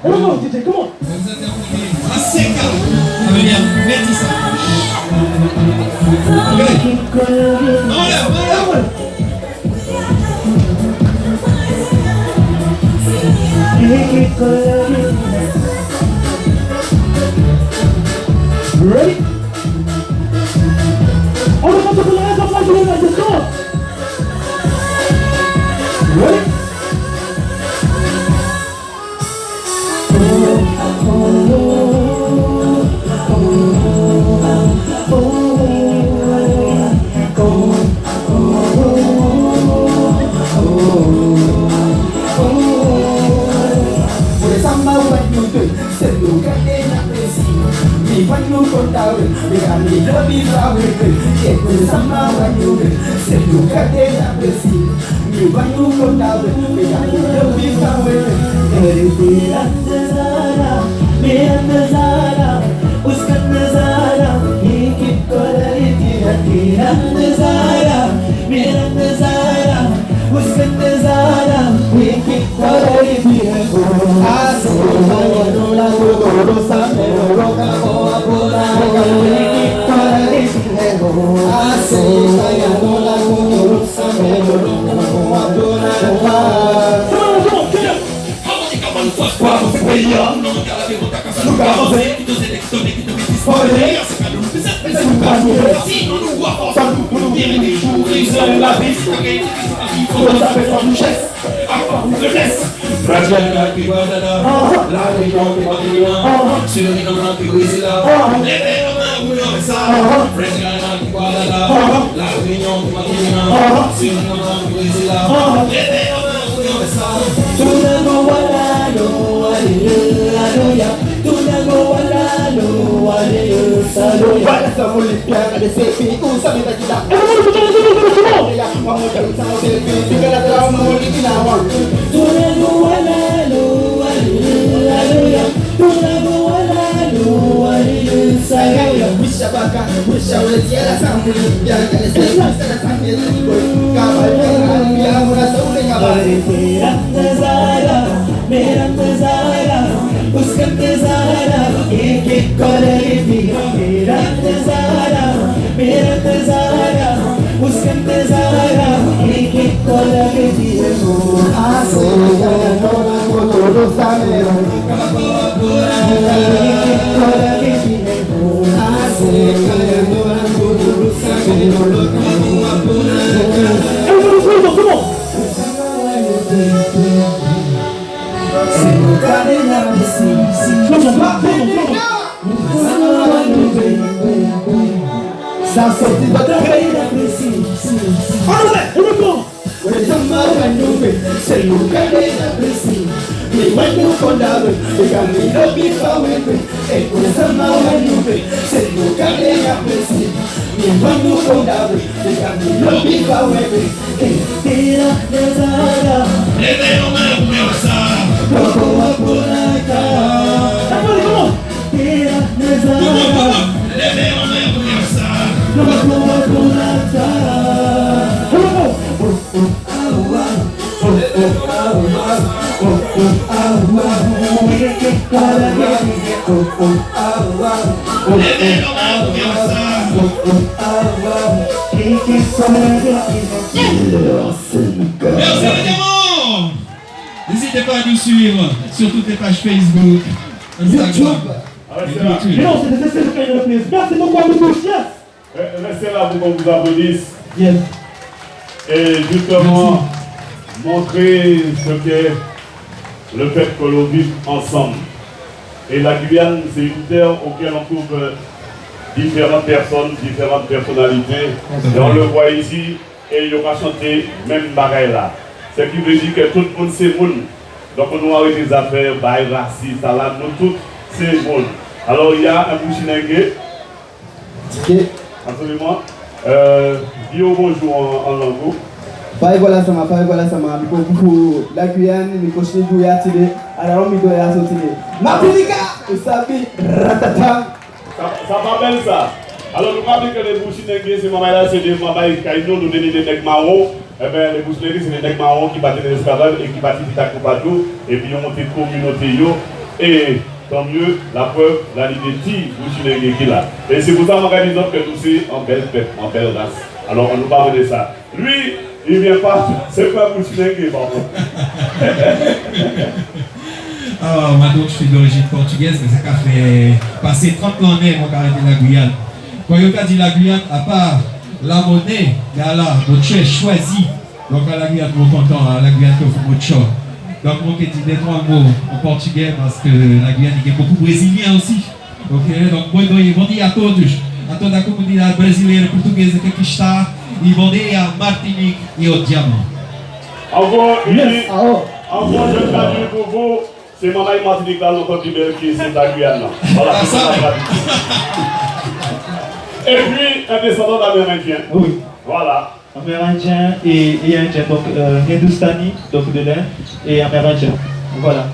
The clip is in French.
Comment DJ, comment? À 5 ans, ça veut dire métissage. Ready? On va pas se faire la place de la descente. Ready? N'hésitez pas à nous suivre sur toutes les pages Facebook, Instagram. Merci beaucoup à nous tous. Restez là pour qu'on vous applaudisse. Yes. Et justement, montrer ce qu'est le fait que l'on vit ensemble. Et la Guyane, c'est une terre auquel on trouve différentes personnes, différentes personnalités. Et on le voit ici, et il va chanter même pareil là. Ce qui veut dire que tout le monde c'est monde. Donc on doit arrêter les affaires, bail, raciste, là, nous tous c'est monde. Alors il y a un bouchinengue. Absolument. Dis au bonjour en langue. Voilà ça m'a, pour la Guyane, les cochons du Yatile, alors on doit sortir. Mapulika, vous savez, ratata. Ça m'appelle ça. Alors nous rappelons que les bouchinengue, c'est maman là, c'est des mamans qui nous donnent des mecs marrons. Eh bien, les boucheries, c'est les mecs marrons qui battent l'esclavage et qui battent les tacos partout, et puis ils ont monté de communauté. Et tant mieux, la preuve, la liberté, boucherie qui est là. Et c'est pour ça qu'on organise que nous sommes en belle peuple, en belle race. Alors, on nous parle de ça. Lui, il vient pas, c'est pas boucherie qui est bon. Ah, moi donc je suis d'origine portugaise, mais ça fait passer 30 ans mon arrêté la Guyane. Quand il a dit la Guyane, à part la monnaie, il y a là, notre choisi. Donc à la Guyane, nous content, à la Guyane, il faut notre choix. Donc moi qui dis des trois mots en portugais parce que la Guyane, il y a beaucoup de Brésiliens aussi. Ok, donc moi, ils vont dire à toda a comunidade brasileira portuguesa que aqui está, e vão dire à Martinique et au Diamant. Encore une Yes. encore je traduis pour vous. C'est Maman Martinique dans notre Tibet qui est la Guyane. Voilà, c'est ça. Et puis, un descendant d'Amérindien. Oui, Voilà. amérindien et indien, donc Hindoustani, donc de l'Inde, et amérindien. Voilà.